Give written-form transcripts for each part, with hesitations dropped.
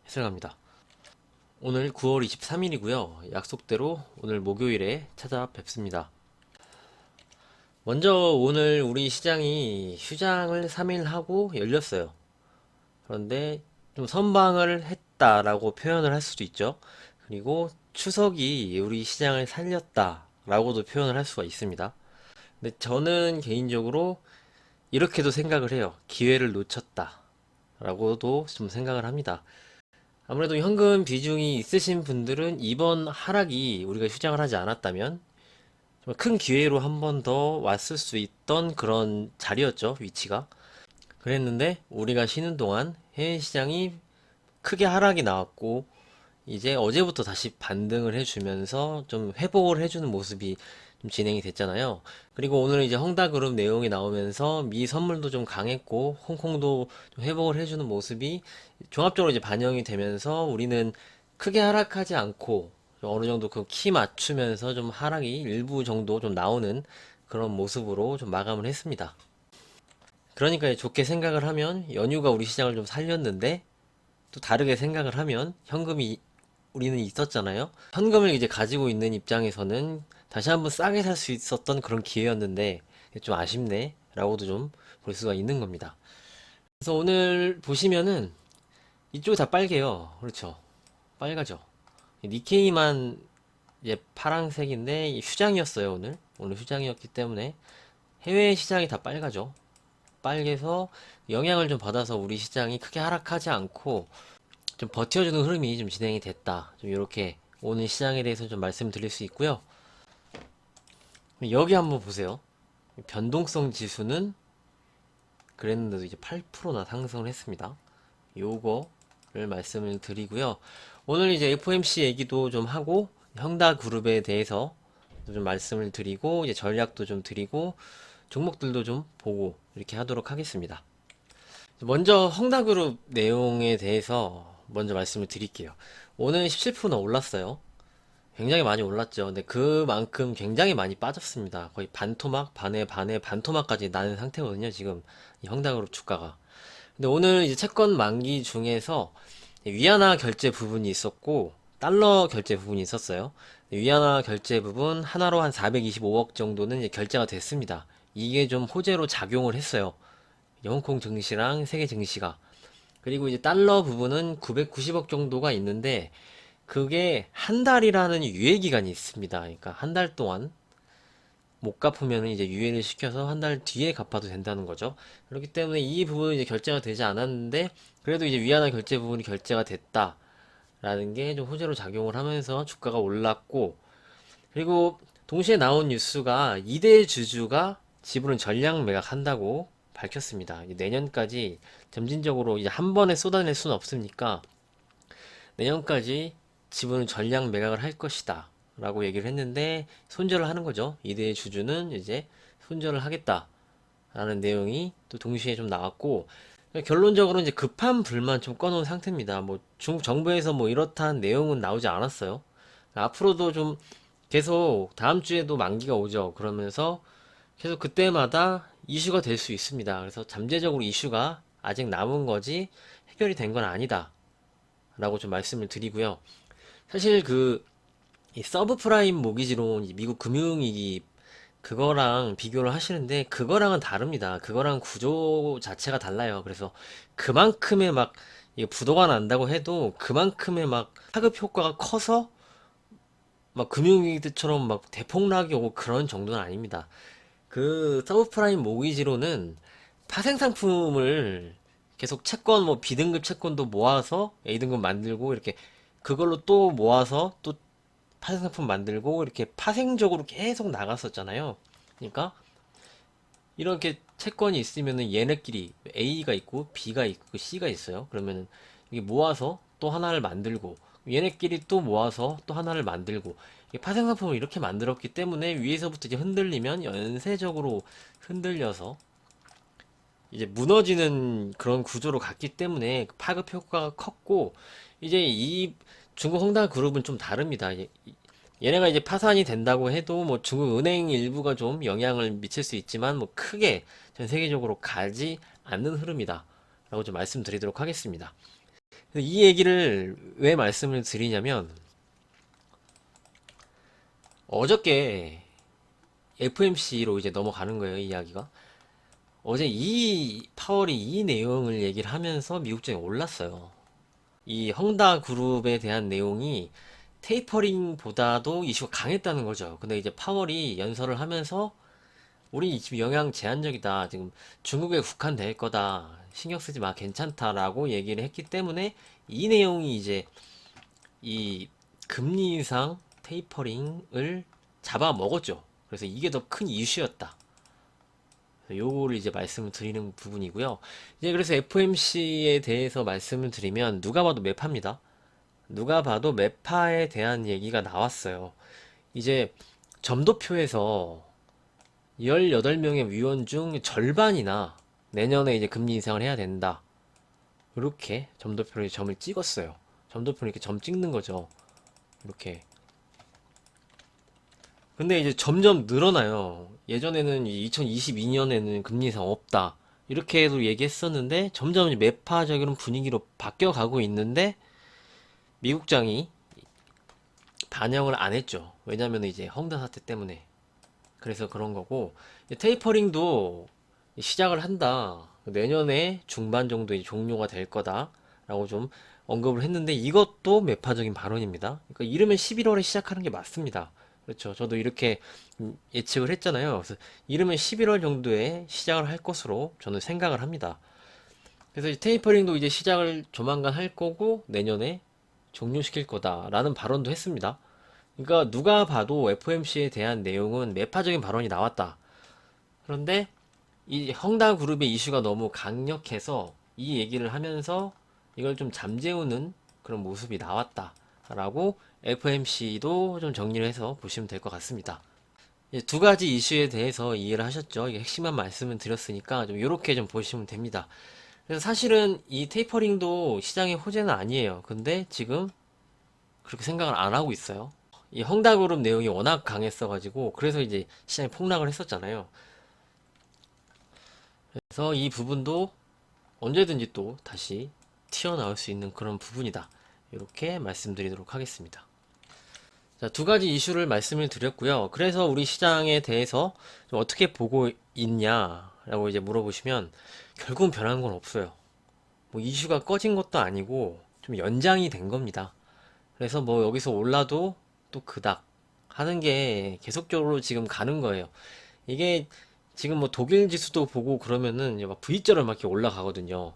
해설 갑니다. 오늘 9월 23일이고요. 약속대로 오늘 목요일에 찾아뵙습니다. 먼저 오늘 우리 시장이 휴장을 3일 하고 열렸어요. 그런데 좀 선방을 했다라고 표현을 할 수도 있죠. 그리고 추석이 우리 시장을 살렸다라고도 표현을 할 수가 있습니다. 근데 저는 개인적으로 이렇게도 생각을 해요. 기회를 놓쳤다라고도 좀 생각을 합니다. 아무래도 현금 비중이 있으신 분들은 이번 하락이 우리가 휴장을 하지 않았다면 정말 큰 기회로 한 번 더 왔을 수 있던 그런 자리였죠, 위치가. 그랬는데 우리가 쉬는 동안 해외 시장이 크게 하락이 나왔고 이제 어제부터 다시 반등을 해주면서 좀 회복을 해주는 모습이 좀 진행이 됐잖아요. 그리고 오늘 이제 헝다그룹 내용이 나오면서 미 선물도 좀 강했고 홍콩도 좀 회복을 해주는 모습이 종합적으로 이제 반영이 되면서 우리는 크게 하락하지 않고 좀 어느 정도 그 키 맞추면서 좀 하락이 일부 정도 좀 나오는 그런 모습으로 좀 마감을 했습니다. 그러니까 좋게 생각을 하면 연휴가 우리 시장을 좀 살렸는데 또 다르게 생각을 하면 현금이 우리는 있었잖아요. 현금을 이제 가지고 있는 입장에서는 다시 한번 싸게 살 수 있었던 그런 기회였는데 좀 아쉽네 라고도 좀 볼 수가 있는 겁니다. 그래서 오늘 보시면은 이쪽이 다 빨개요. 그렇죠. 빨가죠. 니케이만 이제 파란색인데 휴장이었어요. 오늘 휴장이었기 때문에 해외 시장이 다 빨가죠. 빨개서 영향을 좀 받아서 우리 시장이 크게 하락하지 않고 좀 버텨주는 흐름이 좀 진행이 됐다. 좀 이렇게 오늘 시장에 대해서 좀 말씀드릴 수 있고요. 여기 한번 보세요. 변동성 지수는 그랬는데도 이제 8%나 상승을 했습니다. 요거를 말씀을 드리고요. 오늘 이제 FOMC 얘기도 좀 하고 형다 그룹에 대해서 좀 말씀을 드리고 이제 전략도 좀 드리고 종목들도 좀 보고 이렇게 하도록 하겠습니다. 먼저 헝다그룹 내용에 대해서 먼저 말씀을 드릴게요. 오늘 17%나 올랐어요. 굉장히 많이 올랐죠. 근데 그만큼 굉장히 많이 빠졌습니다. 거의 반토막, 반에 반에 반토막까지 나는 상태거든요. 지금 이 헝다그룹 주가가. 근데 오늘 이제 채권 만기 중에서 위안화 결제 부분이 있었고 달러 결제 부분이 있었어요. 위안화 결제 부분 하나로 한 425억 정도는 이제 결제가 됐습니다. 이게 좀 호재로 작용을 했어요. 홍콩 증시랑 세계 증시가. 그리고 이제 달러 부분은 990억 정도가 있는데 그게 한 달이라는 유예 기간이 있습니다. 그러니까 한 달 동안 못 갚으면 이제 유예를 시켜서 한 달 뒤에 갚아도 된다는 거죠. 그렇기 때문에 이 부분은 이제 결제가 되지 않았는데 그래도 이제 위안화 결제 부분이 결제가 됐다라는 게 좀 호재로 작용을 하면서 주가가 올랐고 그리고 동시에 나온 뉴스가 2대 주주가 지분을 전량 매각한다고 밝혔습니다. 내년까지 점진적으로 이제 한 번에 쏟아낼 수는 없으니까 내년까지 지분을 전량 매각을 할 것이다 라고 얘기를 했는데 손절을 하는 거죠. 이대의 주주는 이제 손절을 하겠다 라는 내용이 또 동시에 좀 나왔고 결론적으로 이제 급한 불만 좀 꺼놓은 상태입니다. 뭐 중국 정부에서 뭐 이렇다는 내용은 나오지 않았어요. 앞으로도 좀 계속 다음 주에도 만기가 오죠. 그러면서 계속 그때마다 이슈가 될 수 있습니다. 그래서 잠재적으로 이슈가 아직 남은 거지 해결이 된 건 아니다 라고 좀 말씀을 드리고요. 사실 이 서브프라임 모기지론 미국 금융위기 그거랑 비교를 하시는데 그거랑은 다릅니다. 그거랑 구조 자체가 달라요. 그래서 그만큼의 막 이게 부도가 난다고 해도 그만큼의 막 파급 효과가 커서 막 금융위기 때처럼 막 대폭락이 오고 그런 정도는 아닙니다. 그 서브프라임 모기지로는 파생 상품을 계속 채권 뭐 B등급 채권도 모아서 A등급 만들고 이렇게 그걸로 또 모아서 또 파생 상품 만들고 이렇게 파생적으로 계속 나갔었잖아요. 그러니까 이렇게 채권이 있으면은 얘네끼리 A가 있고 B가 있고 C가 있어요. 그러면은 이게 모아서 또 하나를 만들고 얘네끼리 또 모아서 또 하나를 만들고 파생 상품을 이렇게 만들었기 때문에 위에서부터 이제 흔들리면 연쇄적으로 흔들려서 이제 무너지는 그런 구조로 갔기 때문에 파급 효과가 컸고 이제 이 중국 홍다 그룹은 좀 다릅니다. 얘네가 이제 파산이 된다고 해도 뭐 중국 은행 일부가 좀 영향을 미칠 수 있지만 뭐 크게 전 세계적으로 가지 않는 흐름이다 라고 좀 말씀드리도록 하겠습니다. 이 얘기를 왜 말씀을 드리냐면 어저께 FMC로 이제 넘어가는 거예요, 이 이야기가. 어제 이 파월이 이 내용을 얘기를 하면서 미국장이 올랐어요. 이 헝다 그룹에 대한 내용이 테이퍼링보다도 이슈가 강했다는 거죠. 근데 이제 파월이 연설을 하면서 우리 지금 영향 제한적이다. 지금 중국에 국한될 거다. 신경 쓰지 마. 괜찮다라고 얘기를 했기 때문에 이 내용이 이제 이 금리 인상 테이퍼링을 잡아먹었죠. 그래서 이게 더 큰 이슈였다. 요거를 이제 말씀을 드리는 부분이고요. 이제 그래서 FMC에 대해서 말씀을 드리면 누가 봐도 매파입니다. 누가 봐도 매파에 대한 얘기가 나왔어요. 이제 점도표에서 18명의 위원 중 절반이나 내년에 이제 금리 인상을 해야 된다. 이렇게 점도표에 점을 찍었어요. 점도표는 이렇게 점 찍는 거죠. 이렇게. 근데 이제 점점 늘어나요. 예전에는 2022년에는 금리 인상 없다. 이렇게도 얘기했었는데 점점 이제 매파적인 분위기로 바뀌어가고 있는데 미국장이 반영을 안 했죠. 왜냐면 이제 헝다 사태 때문에. 그래서 그런 거고 테이퍼링도 시작을 한다. 내년에 중반 정도 이제 종료가 될 거다라고 좀 언급을 했는데 이것도 매파적인 발언입니다. 그러니까 이르면 11월에 시작하는 게 맞습니다. 그렇죠. 저도 이렇게 예측을 했잖아요. 그래서 이르면 11월 정도에 시작을 할 것으로 저는 생각을 합니다. 그래서 이 테이퍼링도 이제 시작을 조만간 할 거고 내년에 종료시킬 거다라는 발언도 했습니다. 그러니까 누가 봐도 FOMC에 대한 내용은 매파적인 발언이 나왔다. 그런데 이 헝다 그룹의 이슈가 너무 강력해서 이 얘기를 하면서 이걸 좀 잠재우는 그런 모습이 나왔다라고 FOMC도 좀 정리를 해서 보시면 될 것 같습니다. 두 가지 이슈에 대해서 이해를 하셨죠? 이게 핵심만 말씀을 드렸으니까 좀 이렇게 좀 보시면 됩니다. 그래서 사실은 이 테이퍼링도 시장의 호재는 아니에요. 근데 지금 그렇게 생각을 안 하고 있어요. 이 헝다그룹 내용이 워낙 강했어가지고 그래서 이제 시장이 폭락을 했었잖아요. 그래서 이 부분도 언제든지 또 다시 튀어나올 수 있는 그런 부분이다. 이렇게 말씀드리도록 하겠습니다. 자, 두 가지 이슈를 말씀을 드렸고요. 그래서 우리 시장에 대해서 좀 어떻게 보고 있냐라고 이제 물어보시면 결국은 변한 건 없어요. 뭐 이슈가 꺼진 것도 아니고 좀 연장이 된 겁니다. 그래서 뭐 여기서 올라도 또 그닥 하는 게 계속적으로 지금 가는 거예요. 이게 지금 뭐 독일 지수도 보고 그러면은 막 V자로 막 이렇게 올라가거든요.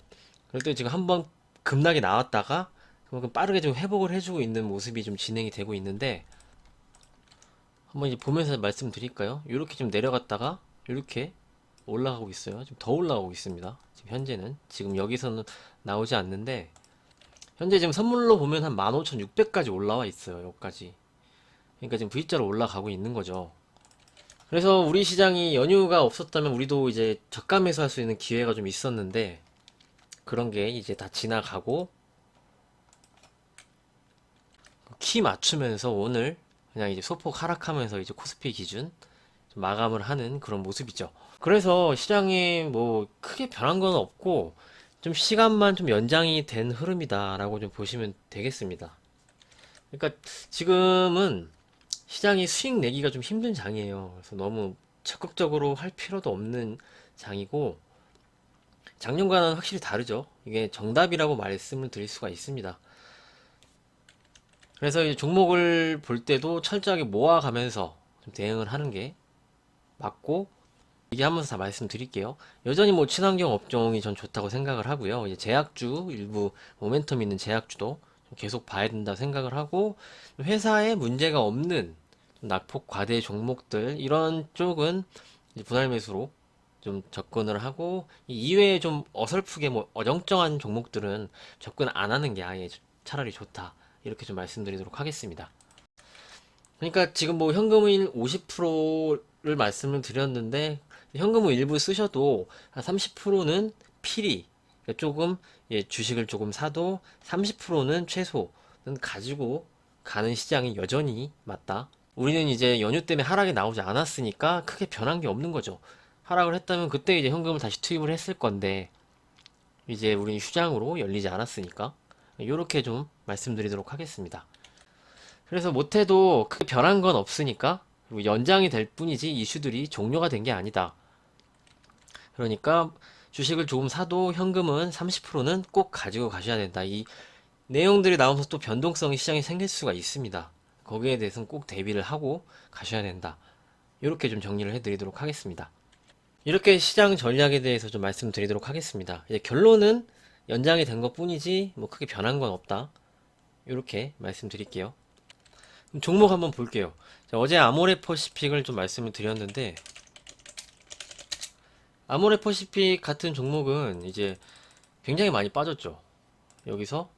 그럴 때 지금 한번 급락이 나왔다가 그만큼 빠르게 좀 회복을 해주고 있는 모습이 좀 진행이 되고 있는데 한번 이제 보면서 말씀드릴까요? 이렇게 좀 내려갔다가 이렇게 올라가고 있어요. 좀 더 올라가고 있습니다. 지금 현재는 지금 여기서는 나오지 않는데 현재 지금 선물로 보면 한 15,600까지 올라와 있어요. 여기까지. 그러니까 지금 V자로 올라가고 있는 거죠. 그래서 우리 시장이 연휴가 없었다면 우리도 이제 저가 매수할 수 있는 기회가 좀 있었는데 그런 게 이제 다 지나가고 키 맞추면서 오늘 그냥 이제 소폭 하락하면서 이제 코스피 기준 좀 마감을 하는 그런 모습이죠. 그래서 시장이 뭐 크게 변한 건 없고 좀 시간만 좀 연장이 된 흐름이다라고 좀 보시면 되겠습니다. 그러니까 지금은 시장이 수익 내기가 좀 힘든 장이에요. 그래서 너무 적극적으로 할 필요도 없는 장이고 작년과는 확실히 다르죠. 이게 정답이라고 말씀을 드릴 수가 있습니다. 그래서 이 종목을 볼 때도 철저하게 모아가면서 좀 대응을 하는 게 맞고 얘기하면서 다 말씀드릴게요. 여전히 뭐 친환경 업종이 전 좋다고 생각을 하고요. 이제 제약주 일부 모멘텀 있는 제약주도 계속 봐야 된다 생각을 하고 회사에 문제가 없는 낙폭 과대 종목들 이런 쪽은 이제 분할 매수로 좀 접근을 하고 이 이외에 좀 어설프게 뭐 어정쩡한 종목들은 접근 안 하는 게 아예 차라리 좋다 이렇게 좀 말씀드리도록 하겠습니다. 그러니까 지금 뭐 현금을 50%를 말씀을 드렸는데 현금을 일부 쓰셔도 한 30%는 필히 그러니까 조금 예, 주식을 조금 사도 30%는 최소는 가지고 가는 시장이 여전히 맞다. 우리는 이제 연휴 때문에 하락이 나오지 않았으니까 크게 변한 게 없는 거죠. 하락을 했다면 그때 이제 현금을 다시 투입을 했을 건데 이제 우리는 휴장으로 열리지 않았으니까 이렇게 좀 말씀드리도록 하겠습니다. 그래서 못해도 크게 변한 건 없으니까, 그리고 연장이 될 뿐이지 이슈들이 종료가 된 게 아니다. 그러니까 주식을 조금 사도 현금은 30%는 꼭 가지고 가셔야 된다. 이 내용들이 나오면서 또 변동성이 시장에 생길 수가 있습니다. 거기에 대해서는 꼭 대비를 하고 가셔야 된다. 이렇게 좀 정리를 해드리도록 하겠습니다. 이렇게 시장 전략에 대해서 좀 말씀드리도록 하겠습니다. 이제 결론은 연장이 된 것 뿐이지 뭐 크게 변한 건 없다. 이렇게 말씀드릴게요. 그럼 종목 한번 볼게요. 자, 어제 아모레퍼시픽을 좀 말씀을 드렸는데, 아모레퍼시픽 같은 종목은 이제 굉장히 많이 빠졌죠. 여기서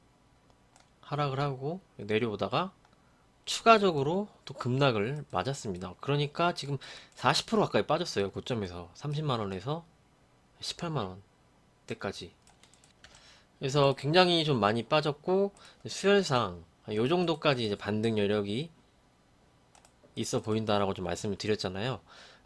하락을 하고 내려오다가 추가적으로 또 급락을 맞았습니다. 그러니까 지금 40% 가까이 빠졌어요. 고점에서 30만원에서 18만원 대까지. 그래서 굉장히 좀 많이 빠졌고, 수혈상 요 정도까지 이제 반등 여력이 있어 보인다라고 좀 말씀을 드렸잖아요.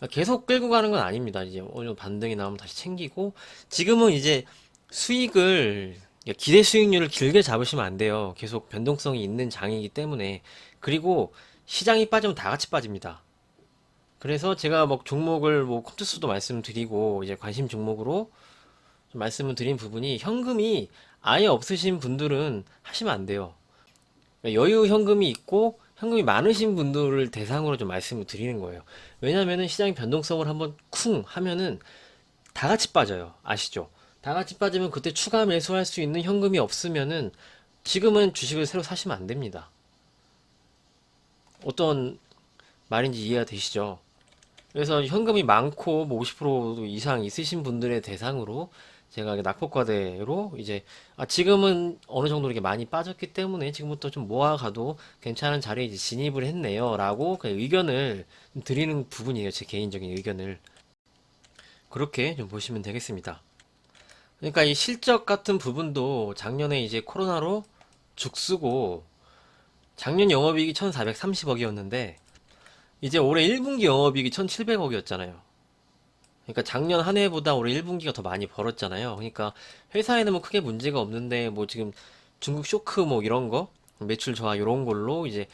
계속 끌고 가는 건 아닙니다. 이제 어느 정도 반등이 나오면 다시 챙기고, 지금은 이제 수익을, 기대 수익률을 길게 잡으시면 안 돼요. 계속 변동성이 있는 장이기 때문에. 그리고 시장이 빠지면 다 같이 빠집니다. 그래서 제가 뭐 종목을 뭐 컴투스도 말씀드리고 이제 관심 종목으로 좀 말씀을 드린 부분이, 현금이 아예 없으신 분들은 하시면 안 돼요. 여유 현금이 있고 현금이 많으신 분들을 대상으로 좀 말씀을 드리는 거예요. 왜냐면은 시장의 변동성을 한번 쿵 하면은 다 같이 빠져요. 아시죠? 다 같이 빠지면 그때 추가 매수할 수 있는 현금이 없으면은 지금은 주식을 새로 사시면 안 됩니다. 어떤 말인지 이해가 되시죠? 그래서 현금이 많고 뭐 50% 이상 있으신 분들의 대상으로 제가 낙폭과대로 이제, 지금은 어느 정도 이렇게 많이 빠졌기 때문에 지금부터 좀 모아가도 괜찮은 자리에 이제 진입을 했네요 라고 그 의견을 드리는 부분이에요. 제 개인적인 의견을. 그렇게 좀 보시면 되겠습니다. 그러니까 이 실적 같은 부분도 작년에 이제 코로나로 죽쓰고, 작년 영업이익이 1430억이었는데 이제 올해 1분기 영업이익이 1700억이었잖아요. 그러니까 작년 한 해보다 올해 1분기가 더 많이 벌었잖아요. 그러니까 회사에는 뭐 크게 문제가 없는데, 뭐 지금 중국 쇼크 뭐 이런 거, 매출 저하 이런 걸로 이제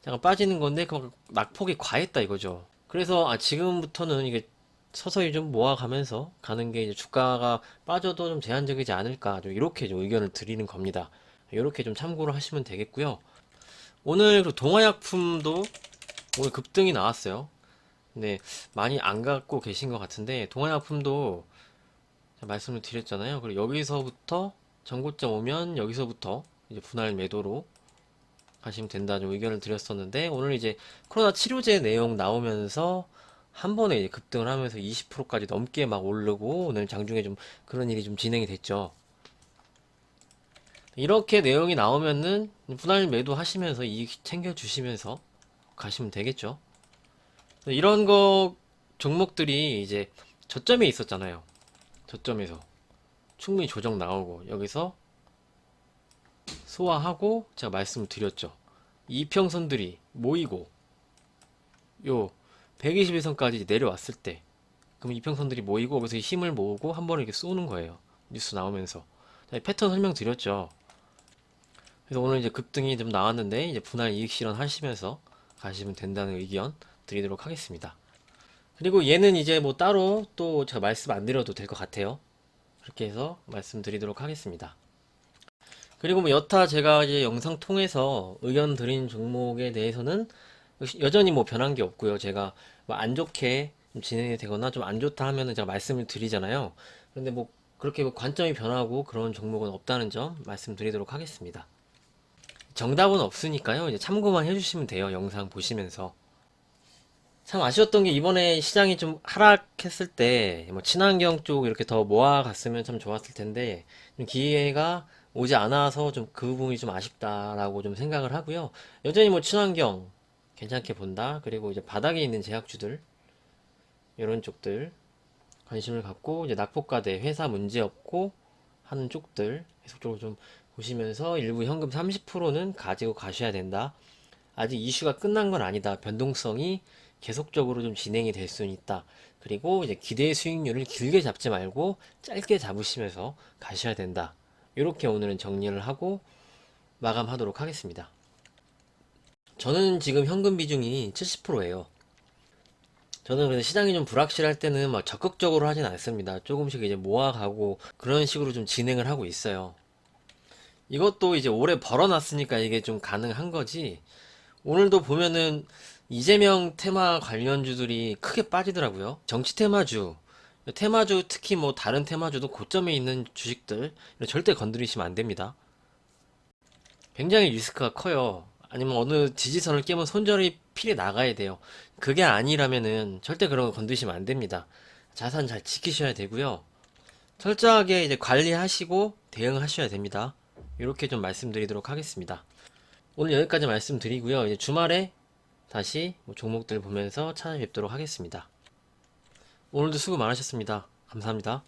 잠깐 빠지는 건데, 그 낙폭이 과했다 이거죠. 그래서 지금부터는 이게 서서히 좀 모아가면서 가는 게, 이제 주가가 빠져도 좀 제한적이지 않을까, 좀 이렇게 좀 의견을 드리는 겁니다. 이렇게 좀 참고를 하시면 되겠고요. 오늘 그 동화약품도 오늘 급등이 나왔어요. 근데 많이 안 갖고 계신 것 같은데, 동화약품도 말씀을 드렸잖아요. 그리고 여기서부터 전고점 오면 여기서부터 이제 분할 매도로 가시면 된다 좀 의견을 드렸었는데, 오늘 이제 코로나 치료제 내용 나오면서 한 번에 이제 급등을 하면서 20%까지 넘게 막 오르고, 오늘 장중에 좀 그런 일이 좀 진행이 됐죠. 이렇게 내용이 나오면은 분할 매도 하시면서 이익 챙겨 주시면서 가시면 되겠죠. 이런 거 종목들이 이제 저점에 있었잖아요. 저점에서 충분히 조정 나오고 여기서 소화하고, 제가 말씀을 드렸죠. 이평선들이 모이고 요 121선까지 내려왔을 때, 그럼 이평선들이 모이고 여기서 힘을 모으고 한 번에 이렇게 쏘는 거예요. 뉴스 나오면서. 패턴 설명드렸죠. 그래서 오늘 이제 급등이 좀 나왔는데, 이제 분할 이익 실현하시면서 가시면 된다는 의견 드리도록 하겠습니다. 그리고 얘는 이제 뭐 따로 또 제가 말씀 안 드려도 될 것 같아요. 그렇게 해서 말씀드리도록 하겠습니다. 그리고 뭐 여타 제가 이제 영상 통해서 의견 드린 종목에 대해서는 여전히 뭐 변한 게 없고요. 제가 뭐 안 좋게 좀 진행이 되거나 좀 안 좋다 하면은 제가 말씀을 드리잖아요. 그런데 뭐 그렇게 뭐 관점이 변하고 그런 종목은 없다는 점 말씀드리도록 하겠습니다. 정답은 없으니까요. 이제 참고만 해주시면 돼요. 영상 보시면서. 참 아쉬웠던 게, 이번에 시장이 좀 하락했을 때 뭐 친환경 쪽 이렇게 더 모아갔으면 참 좋았을 텐데, 좀 기회가 오지 않아서 좀 그 부분이 좀 아쉽다라고 좀 생각을 하고요. 여전히 뭐 친환경 괜찮게 본다. 그리고 이제 바닥에 있는 제약주들 이런 쪽들 관심을 갖고, 이제 낙폭과대 회사 문제 없고 하는 쪽들 계속적으로 좀 보시면서, 일부 현금 30%는 가지고 가셔야 된다. 아직 이슈가 끝난 건 아니다. 변동성이 계속적으로 좀 진행이 될 수는 있다. 그리고 이제 기대 수익률을 길게 잡지 말고 짧게 잡으시면서 가셔야 된다. 이렇게 오늘은 정리를 하고 마감하도록 하겠습니다. 저는 지금 현금 비중이 70%예요. 저는 그래서 시장이 좀 불확실할 때는 막 적극적으로 하진 않습니다. 조금씩 이제 모아가고 그런 식으로 좀 진행을 하고 있어요. 이것도 이제 오래 벌어놨으니까 이게 좀 가능한 거지. 오늘도 보면은 이재명 테마 관련주들이 크게 빠지더라고요. 정치 테마주, 테마주 특히 뭐 다른 테마주도 고점에 있는 주식들 절대 건드리시면 안 됩니다. 굉장히 리스크가 커요. 아니면 어느 지지선을 깨면 손절이 필히 나가야 돼요. 그게 아니라면은 절대 그런 거 건드시면 안 됩니다. 자산 잘 지키셔야 되고요. 철저하게 이제 관리하시고 대응하셔야 됩니다. 이렇게 좀 말씀드리도록 하겠습니다. 오늘 여기까지 말씀드리고요. 이제 주말에 다시 뭐 종목들 보면서 찾아뵙도록 하겠습니다. 오늘도 수고 많으셨습니다. 감사합니다.